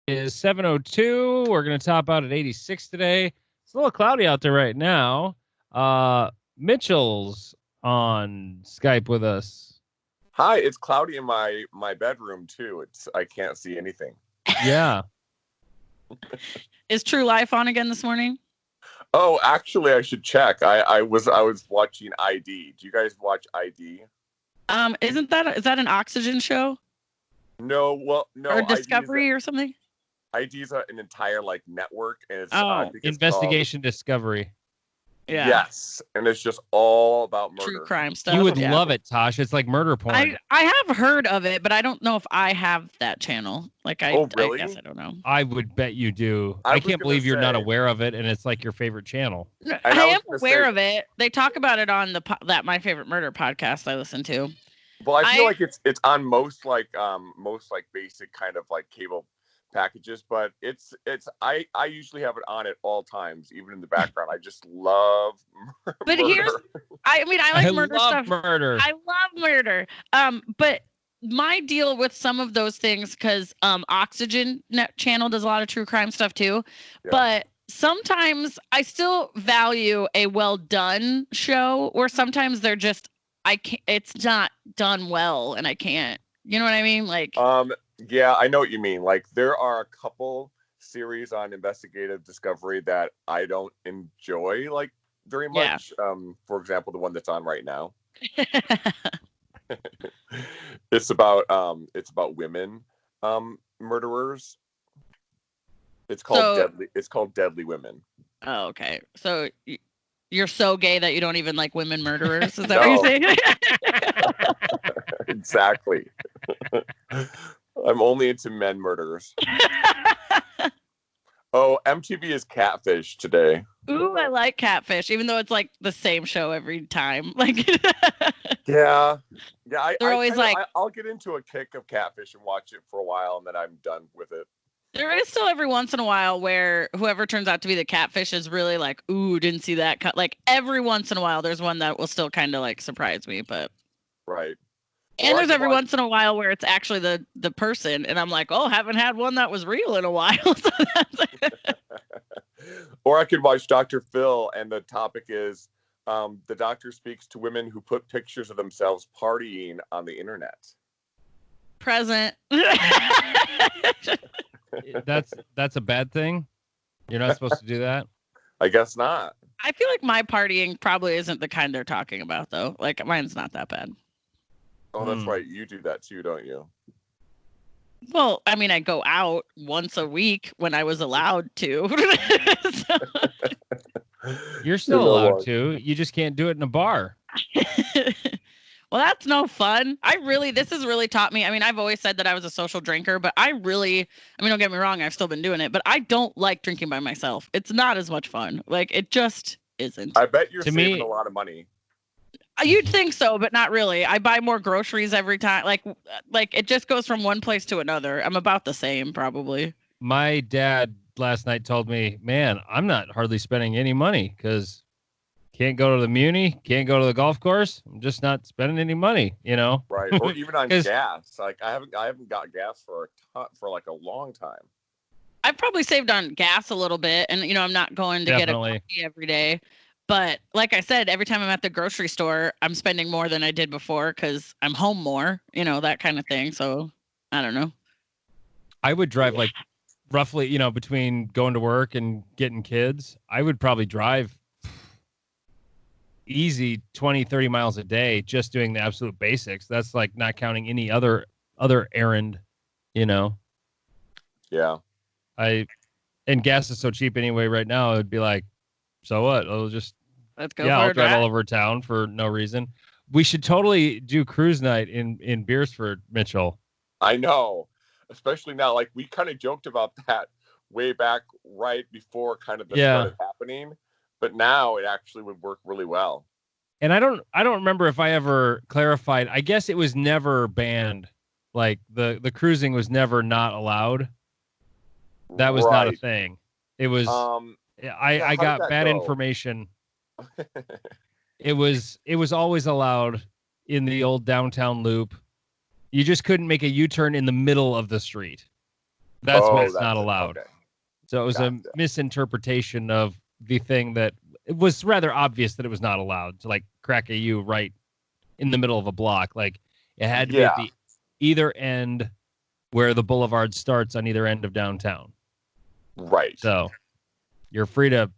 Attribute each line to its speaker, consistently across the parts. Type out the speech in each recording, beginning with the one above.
Speaker 1: Is 7:02. We're going to top out at 86 today. It's a little cloudy out there right now. Mitchell's on Skype with us.
Speaker 2: Hi, it's cloudy in my bedroom too. I can't see anything.
Speaker 1: Yeah.
Speaker 3: Is True Life on again this morning?
Speaker 2: Oh, actually, I should check. I was watching ID. Do you guys watch ID?
Speaker 3: Is that an Oxygen show?
Speaker 2: No, well, no.
Speaker 3: Or Discovery or something?
Speaker 2: ID is an entire network, and it's
Speaker 3: I
Speaker 2: think it's
Speaker 1: Investigation Discovery.
Speaker 3: Yeah.
Speaker 2: Yes, and it's just all about murder.
Speaker 3: True crime stuff.
Speaker 1: You would love it, Tosh. It's like murder porn.
Speaker 3: I have heard of it, but I don't know if I have that channel.
Speaker 2: Oh, really?
Speaker 3: I guess I don't know.
Speaker 1: I would bet you do. I can't believe you're not aware of it, and it's like your favorite channel.
Speaker 3: I am aware of it. They talk about it on that My Favorite Murder podcast I listen to.
Speaker 2: Well, I feel like it's on most basic kind of cable packages, but I usually have it on at all times, even in the background. I just love
Speaker 3: but
Speaker 2: murder.
Speaker 3: I like murder stuff.
Speaker 1: Murder.
Speaker 3: I love murder. But my deal with some of those things, because Oxygen channel does a lot of true crime stuff too, but sometimes I still value a well done show, or sometimes they're just it's not done well and I can't. You know what I mean?
Speaker 2: Yeah, I know what you mean. There are a couple series on Investigative Discovery that I don't enjoy very much. Yeah. For example, the one that's on right now. It's about women murderers. It's called Deadly Women.
Speaker 3: Oh, okay. So you're so gay that you don't even like women murderers? Is that what you're saying?
Speaker 2: Exactly. I'm only into men murderers. Oh, MTV is Catfish today.
Speaker 3: Ooh, I like Catfish, even though it's the same show every time.
Speaker 2: Yeah.
Speaker 3: They're always
Speaker 2: I'll get into a kick of Catfish and watch it for a while, and then I'm done with it.
Speaker 3: There is still every once in a while where whoever turns out to be the catfish is really ooh, didn't see that cut. Every once in a while, there's one that will still kind of surprise me, but.
Speaker 2: Right.
Speaker 3: And there's every once in a while where it's actually the person, and I'm like, oh, haven't had one that was real in a while.
Speaker 2: Or I could watch Dr. Phil, and the topic is the doctor speaks to women who put pictures of themselves partying on the internet.
Speaker 3: Present.
Speaker 1: That's a bad thing. You're not supposed to do that.
Speaker 2: I guess not.
Speaker 3: I feel like my partying probably isn't the kind they're talking about, though. Mine's not that bad.
Speaker 2: Oh, that's right. You do that too, don't you?
Speaker 3: Well, I mean, I go out once a week when I was allowed to.
Speaker 1: You're still allowed to. You just can't do it in a bar.
Speaker 3: Well, that's no fun. This has really taught me. I mean, I've always said that I was a social drinker, but don't get me wrong, I've still been doing it, but I don't like drinking by myself. It's not as much fun. It just isn't.
Speaker 2: I bet you're saving a lot of money.
Speaker 3: You'd think so, but not really. I buy more groceries every time. It just goes from one place to another. I'm about the same, probably.
Speaker 1: My dad last night told me, man, I'm not hardly spending any money because can't go to the Muni, can't go to the golf course. I'm just not spending any money,
Speaker 2: Right. Or even on gas. I haven't got gas for a long time.
Speaker 3: I've probably saved on gas a little bit, and I'm not going to get a coffee every day. But like I said, every time I'm at the grocery store, I'm spending more than I did before because I'm home more, that kind of thing. So I don't know.
Speaker 1: I would drive roughly, between going to work and getting kids, I would probably drive easy 20, 30 miles a day just doing the absolute basics. That's not counting any other errand,
Speaker 2: Yeah.
Speaker 1: And gas is so cheap anyway right now. It'd be so what?
Speaker 3: Let's go.
Speaker 1: I'll drive all over town for no reason. We should totally do cruise night in Beersford, Mitchell.
Speaker 2: I know, especially now. We kind of joked about that way back right before kind of started happening, but now it actually would work really well.
Speaker 1: And I don't remember if I ever clarified. I guess it was never banned. The cruising was never not allowed. That was not a thing. It was. I got bad information. It was always allowed in the old downtown loop. You just couldn't make a U-turn in the middle of the street. That's why it's not allowed.
Speaker 2: Okay.
Speaker 1: So it was a misinterpretation of the thing that it was rather obvious that it was not allowed to like crack a U right in the middle of a block. Like it had to be at the either end where the boulevard starts on either end of downtown.
Speaker 2: Right.
Speaker 1: So you're free to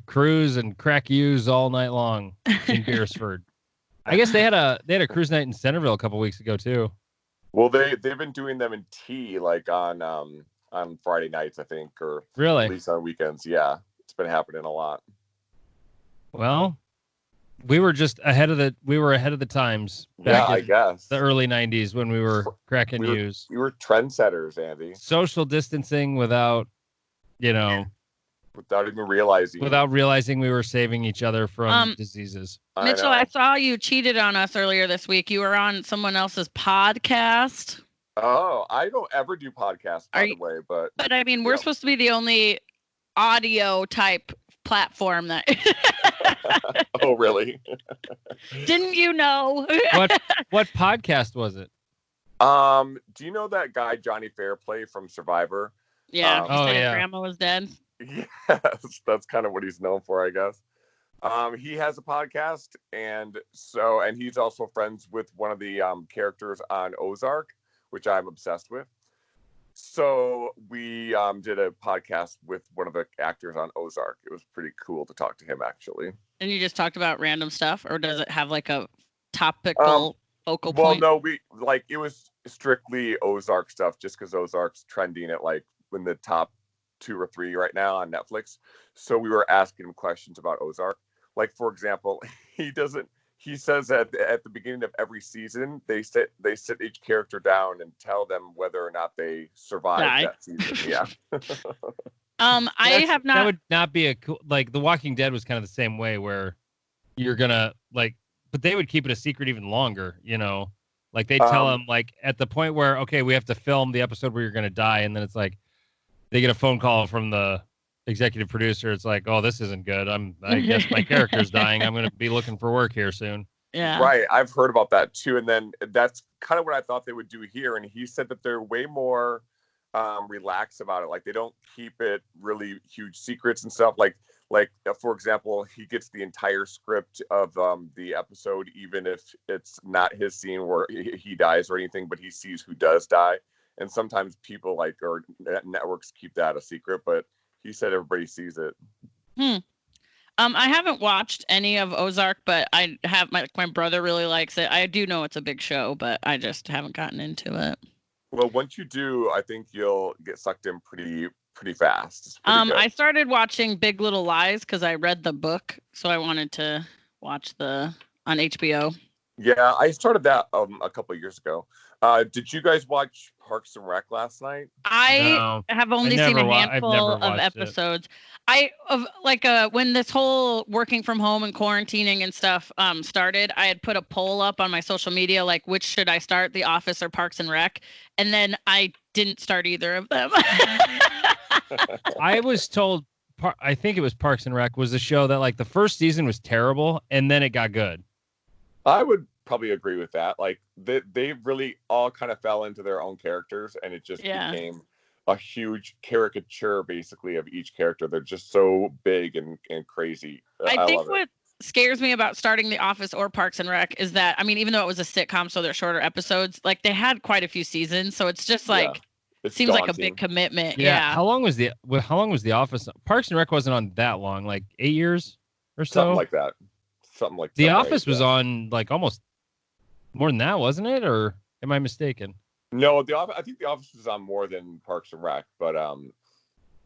Speaker 1: cruise and crack U's all night long in Beersford. I guess they had a cruise night in Centerville a couple weeks ago too.
Speaker 2: Well, they've been doing them in T like on Friday nights, I think, or
Speaker 1: really
Speaker 2: at least on weekends. Yeah, it's been happening a lot.
Speaker 1: Well, we were ahead of the times. Back
Speaker 2: I guess
Speaker 1: the early '90s when we were cracking U's.
Speaker 2: We were trendsetters, Andy.
Speaker 1: Social distancing without
Speaker 2: even realizing.
Speaker 1: Without realizing we were saving each other from diseases.
Speaker 3: Mitchell, I saw you cheated on us earlier this week. You were on someone else's podcast.
Speaker 2: Oh, I don't ever do podcasts, by the way, but
Speaker 3: I mean, we're supposed to be the only audio type platform that.
Speaker 2: Oh, really?
Speaker 3: Didn't you know?
Speaker 1: What podcast was it?
Speaker 2: Do you know that guy Johnny Fairplay from Survivor?
Speaker 3: Yeah. Grandma was dead.
Speaker 2: Yes, that's kind of what he's known for, I guess. He has a podcast, and he's also friends with one of the characters on Ozark, which I'm obsessed with. So we did a podcast with one of the actors on Ozark. It was pretty cool to talk to him, actually.
Speaker 3: And you just talked about random stuff, or does it have like a topical focal point?
Speaker 2: Well, no, it was strictly Ozark stuff, just because Ozark's trending at like in the top 2 or 3 right now on Netflix. So we were asking him questions about Ozark. Like, for example, he says at the beginning of every season, they sit each character down and tell them whether or not they survived that season. Yeah.
Speaker 1: That would not be a cool, like The Walking Dead was kind of the same way where you're gonna but they would keep it a secret even longer, like they tell them like at the point where, okay, we have to film the episode where you're going to die. And then it's like, they get a phone call from the executive producer. It's like, oh, this isn't good. I guess my character's dying. I'm going to be looking for work here soon.
Speaker 3: Yeah.
Speaker 2: Right. I've heard about that too. And then that's kind of what I thought they would do here. And he said that they're way more relaxed about it. Like they don't keep it really huge secrets and stuff. Like for example, he gets the entire script of the episode, even if it's not his scene where he dies or anything, but he sees who does die. And sometimes people or networks keep that a secret, but he said everybody sees it.
Speaker 3: I haven't watched any of Ozark, but I have my brother really likes it. I do know it's a big show, but I just haven't gotten into it.
Speaker 2: Well, once you do, I think you'll get sucked in pretty fast.
Speaker 3: I started watching Big Little Lies because I read the book, so I wanted to watch on HBO.
Speaker 2: Yeah, I started that a couple of years ago. Did you guys watch Parks and Rec last night?
Speaker 3: I have only seen a handful of episodes. When this whole working from home and quarantining and stuff started, I had put a poll up on my social media, like which should I start, The Office or Parks and Rec? And then I didn't start either of them.
Speaker 1: I was told, I think it was Parks and Rec was the show that like the first season was terrible and then it got good.
Speaker 2: I would probably agree with that. Like they really all kind of fell into their own characters, and it just became a huge caricature basically of each character. They're just so big and crazy.
Speaker 3: I think what scares me about starting The Office or Parks and Rec is that, I mean, even though it was a sitcom, so they're shorter episodes, like they had quite a few seasons, so it's just like it seems daunting. Like a big commitment. Yeah.
Speaker 1: How long was the Office? Parks and Rec wasn't on that long, like 8 years or so.
Speaker 2: Something like that.
Speaker 1: The Office was on like almost more than that, wasn't it? Or am I mistaken?
Speaker 2: No, I think The Office was on more than Parks and Rec, but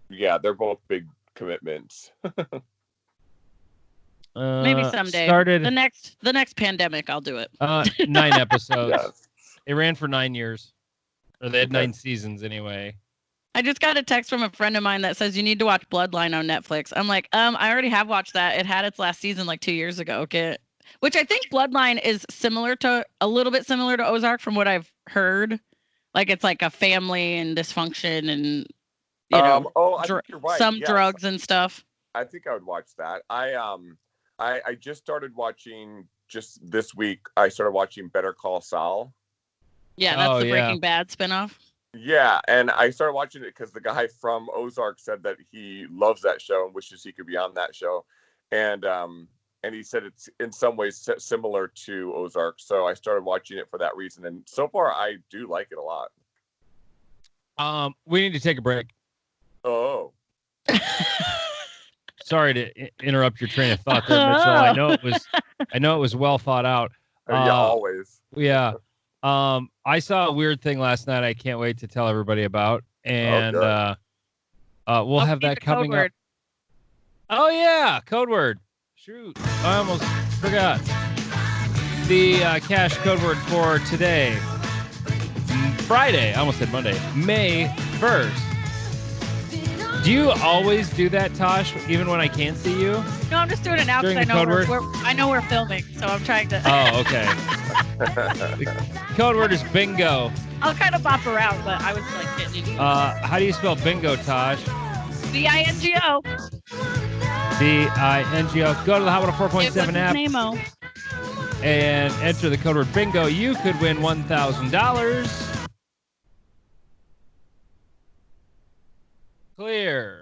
Speaker 2: yeah, they're both big commitments.
Speaker 3: Maybe someday. The next pandemic, I'll do it.
Speaker 1: 9 episodes. Yes. It ran for 9 years, or they had 9 seasons anyway.
Speaker 3: I just got a text from a friend of mine that says you need to watch Bloodline on Netflix. I'm like, I already have watched that. It had its last season like 2 years ago. Okay. Which I think Bloodline is a little bit similar to Ozark from what I've heard. Like it's like a family and dysfunction and
Speaker 2: I think you're right.
Speaker 3: Some drugs and stuff.
Speaker 2: I think I would watch that. I just started watching just this week. I started watching Better Call Saul.
Speaker 3: Yeah, that's the Breaking Bad spinoff.
Speaker 2: Yeah, and I started watching it because the guy from Ozark said that he loves that show and wishes he could be on that show, and he said it's in some ways similar to Ozark. So I started watching it for that reason, and so far I do like it a lot.
Speaker 1: We need to take a break.
Speaker 2: Oh.
Speaker 1: Sorry to interrupt your train of thought there, Mitchell. I know it was well thought out.
Speaker 2: Yeah, always.
Speaker 1: Yeah. I saw a weird thing last night I can't wait to tell everybody about. And we'll have that coming up. Oh yeah, code word. Shoot. I almost forgot. The cash code word for today. Friday. I almost said Monday. May 1st. Do you always do that, Tosh, even when I can't see you?
Speaker 3: No, I'm just doing it now because I know we're filming, so I'm trying to.
Speaker 1: Oh, okay. The code word is bingo.
Speaker 3: I'll kind of bop around, but I was like hitting you.
Speaker 1: How do you spell bingo, Tosh?
Speaker 3: B-I-N-G-O.
Speaker 1: B-I-N-G-O. Go to the Hot 104.7 app and enter the code word bingo. You could win $1,000. Clear.